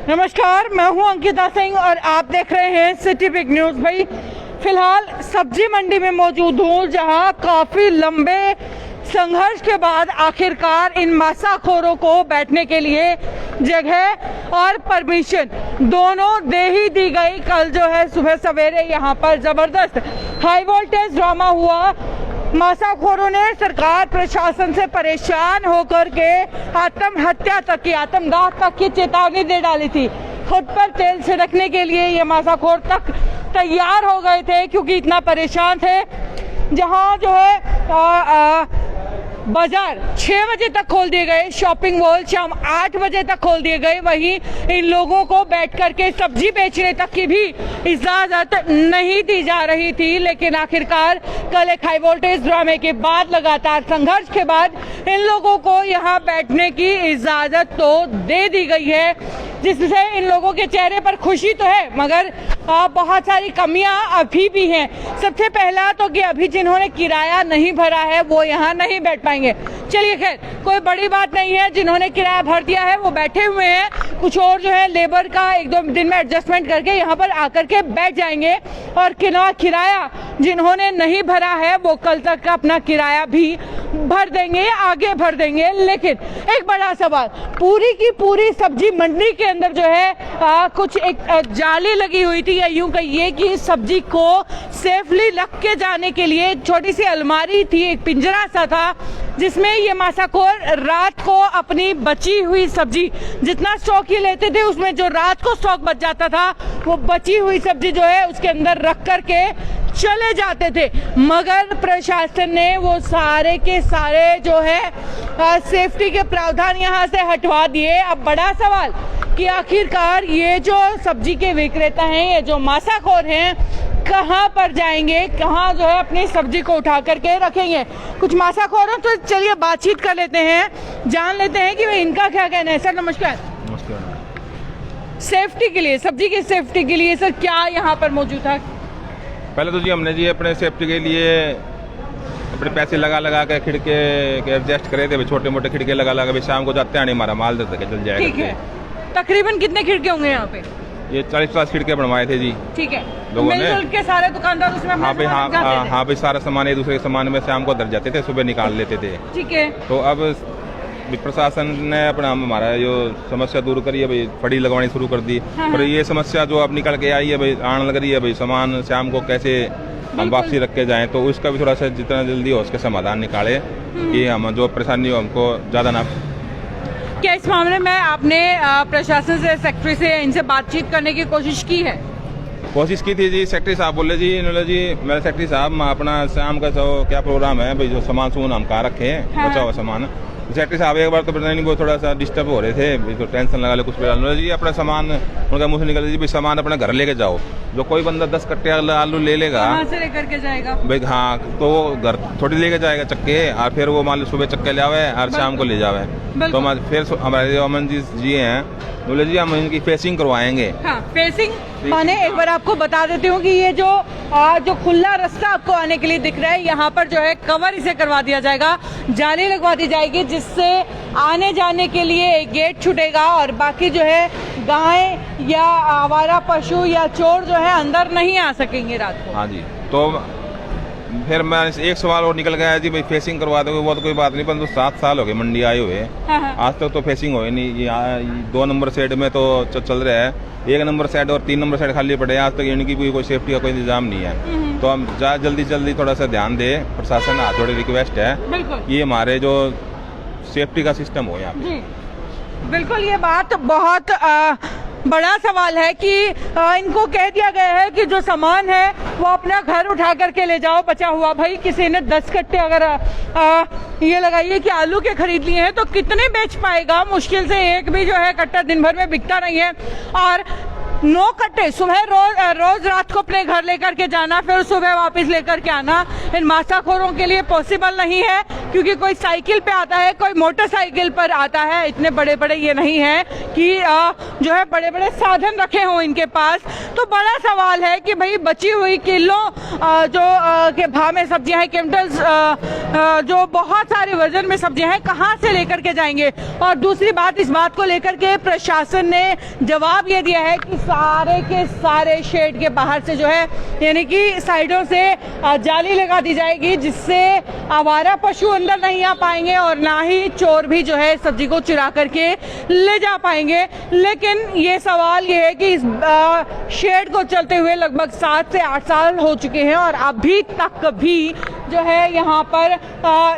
नमस्कार, मैं हूं अंकिता सिंह और आप देख रहे हैं सिटी बिग न्यूज। भाई फिलहाल सब्जी मंडी में मौजूद हूं, जहां काफी लंबे संघर्ष के बाद आखिरकार इन मांसाखोरों को बैठने के लिए जगह और परमिशन दोनों दे ही दी गई। कल जो है सुबह सवेरे यहां पर जबरदस्त हाई वोल्टेज ड्रामा हुआ। मांसाखोरों ने सरकार प्रशासन से परेशान होकर के आत्महत्या तक की, आत्मदाह तक की चेतावनी दे डाली थी। खुद पर तेल छिड़कने के लिए ये मांसाखोर तक तैयार हो गए थे, क्योंकि इतना परेशान थे। जहां जो है बाजार 6 बजे तक खोल दिए गए, शॉपिंग मॉल शाम 8 बजे तक खोल दिए गए। वहीं इन लोगों को बैठ करके सब्जी बेचने तक की भी इजाजत नहीं दी जा रही थी। लेकिन आखिरकार कल एक हाई वोल्टेज ड्रामे के बाद, लगातार संघर्ष के बाद इन लोगों को यहाँ बैठने की इजाजत तो दे दी गई है, जिससे इन लोगों के चेहरे पर खुशी तो है, मगर बहुत सारी कमियां अभी भी हैं। सबसे पहला तो कि अभी जिन्होंने किराया नहीं भरा है वो यहाँ नहीं बैठ पाएंगे। चलिए खैर, कोई बड़ी बात नहीं है, जिन्होंने किराया भर दिया है वो बैठे हुए हैं। कुछ और जो है लेबर का 1-2 दिन में एडजस्टमेंट करके यहाँ पर आकर के बैठ जाएंगे। और किराया जिन्होंने नहीं भरा है वो कल तक अपना किराया भी भर देंगे, आगे भर देंगे। लेकिन एक बड़ा सवाल, पूरी की पूरी सब्जी मंडी के अंदर जो है कुछ एक जाली लगी हुई थी, या यूं कहिए कि सब्जी को सेफली रख के जाने के लिए एक छोटी सी अलमारी थी, एक पिंजरा सा था, जिसमें ये मांसाखोर रात को अपनी बची हुई सब्जी, जितना स्टॉक ही लेते थे उसमें जो रात को स्टॉक बच जाता था, वो बची हुई सब्जी जो है उसके अंदर रख करके चले जाते थे। मगर प्रशासन ने वो सारे के सारे जो है सेफ्टी के प्रावधान यहाँ से हटवा दिए। अब बड़ा सवाल कि आखिरकार ये जो सब्जी के विक्रेता हैं, ये जो मांसाखोर हैं, कहाँ पर जाएंगे, कहाँ जो है अपनी सब्जी को उठा करके रखेंगे। कुछ मांसाखोरों तो चलिए बातचीत कर लेते हैं, जान लेते हैं कि इनका क्या कहना है। सर नमस्कार। नमस्कार। सेफ्टी के लिए, सब्जी की सेफ्टी के लिए सर क्या यहाँ पर मौजूद था? पहले तो जी हमने जी अपने सेफ्टी के लिए अपने पैसे लगा के खिड़के के एडजस्ट करे थे, छोटे मोटे खिड़के लगा के शाम को जाते हैं हमारा माल देते के चल जाएगा। ठीक है, तकरीबन कितने खिड़के होंगे यहाँ पे? ये 40-50 खिड़के बनवाए थे जी। ठीक है, लोगों ने मिलजुल के सारे दुकानदार उसमें हाँ भाई सारा सामान एक दूसरे के सामान में शाम को दर जाते थे, सुबह निकाल लेते थे। ठीक है, तो अब प्रशासन ने अपना हमारा जो समस्या दूर करी है भाई, फड़ी लगवानी शुरू कर दी। पर ये समस्या जो अब निकल के आई है भाई, आने लग रही है भाई, सामान शाम को कैसे हम वापसी रख के जाएं, तो उसका भी थोड़ा सा जितना जल्दी हो उसका समाधान निकाले कि हम जो परेशानी हो हमको ज़्यादा ना। क्या इस मामले में आपने प्रशासन से, सेक्रेटरी से, इनसे बातचीत करने की कोशिश की है? कोशिश की थी जी। सेक्रेटरी साहब बोले जी, इन्होंने जी मेरे सेक्रेटरी साहब अपना शाम का जो क्या प्रोग्राम है भाई, जो सामान हम कहाँ रखे हैं, बचा हुआ सामान। सेक्रेटरी साहब एक बार तो पता नहीं वो थोड़ा सा डिस्टर्ब हो रहे थे, तो टेंशन लगा ले कुछ जी अपना सामान उनका मुँह से निकल जी भाई, सामान अपने घर लेके जाओ। जो कोई बंदा 10 कट्टे आलू ले लेगा, कहाँ से लेकर के जाएगा भाई? हाँ, तो वो घर थोड़ी लेके जाएगा चक्के, और फिर वो मान लो सुबह चक्के ले आवे और शाम को ले जावे। तो फिर हमारे जो अमन जी हैं बोले जी हम इनकी फेसिंग करवाएंगे। हाँ, फेसिंग माने एक बार आपको बता देती हूँ कि ये जो खुला रास्ता आपको आने के लिए दिख रहा है, यहाँ पर जो है कवर इसे करवा दिया जाएगा, जाली लगवा दी जाएगी, जिससे आने जाने के लिए एक गेट छूटेगा और बाकी जो है गाय या आवारा पशु या चोर जो है अंदर नहीं आ सकेंगे रात को। हाँ जी, तो फिर मैं एक सवाल और निकल गया जी भाई, फेसिंग करवा दोगे वो तो कोई बात नहीं, परंतु 7 साल हो गए मंडी आए हुए। हाँ। आज तक तो फेसिंग हो नहीं। 2 नंबर साइड में तो चल रहा है, 1 नंबर साइड और 3 नंबर साइड खाली पड़े हैं। आज तक इनकी भी कोई सेफ्टी का कोई इंतजाम नहीं है। तो हम जल्दी थोड़ा सा ध्यान दे प्रशासन, हाथ जोड़े रिक्वेस्ट है कि हमारे जो सेफ्टी का सिस्टम हो यहाँ पे। बिल्कुल, ये बात बहुत बड़ा सवाल है कि इनको कह दिया गया है कि जो सामान है वो अपना घर उठा करके ले जाओ बचा हुआ। भाई किसी ने 10 कट्टे अगर ये लगाइए कि आलू के खरीद लिए हैं तो कितने बेच पाएगा? मुश्किल से एक भी जो है कट्टा दिन भर में बिकता नहीं है। और नो कट्टे, सुबह रोज रात को अपने घर लेकर के जाना, फिर सुबह वापस लेकर के आना इन मासाखोरों के लिए पॉसिबल नहीं है, क्योंकि कोई साइकिल पे आता है, कोई मोटरसाइकिल पर आता है। इतने बड़े बड़े ये नहीं है कि जो है बड़े बड़े साधन रखे हों इनके पास। तो बड़ा सवाल है कि भाई बची हुई किलो जो के भाव में सब्जियां हैं, क्विंटल्स जो बहुत सारे वजन में सब्जियां हैं, कहाँ से लेकर के जाएंगे। और दूसरी बात, इस बात को लेकर के प्रशासन ने जवाब ये दिया है कि सारे के सारे शेड के बाहर से जो है यानी कि साइडों से जाली लगा दी जाएगी, जिससे आवारा पशु अंदर नहीं आ पाएंगे और ना ही चोर भी जो है सब्जी को चुरा करके ले जा पाएंगे। लेकिन ये सवाल ये है कि इस शेड को चलते हुए लगभग 7 से 8 साल हो चुके हैं और अभी तक भी जो है यहाँ पर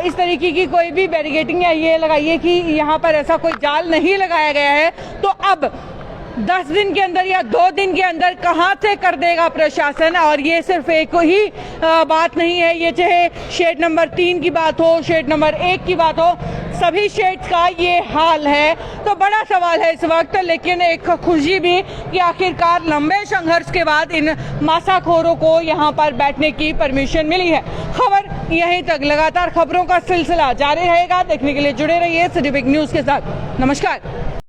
इस तरीके की कोई भी बैरिकेडिंग या ये लगाइए कि यहाँ पर ऐसा कोई जाल नहीं लगाया गया है। तो अब 10 दिन के अंदर या 2 दिन के अंदर कहां से कर देगा प्रशासन। और ये सिर्फ एक ही बात नहीं है, ये चाहे शेड नंबर 3 की बात हो, शेड नंबर 1 की बात हो, सभी शेड्स का ये हाल है। तो बड़ा सवाल है इस वक्त, लेकिन एक खुशी भी कि आखिरकार लंबे संघर्ष के बाद इन मासाखोरों को यहाँ पर बैठने की परमिशन मिली है। खबर यहीं तक, लगातार खबरों का सिलसिला जारी रहेगा। देखने के लिए जुड़े रहिए सिटी बिग न्यूज के साथ। नमस्कार।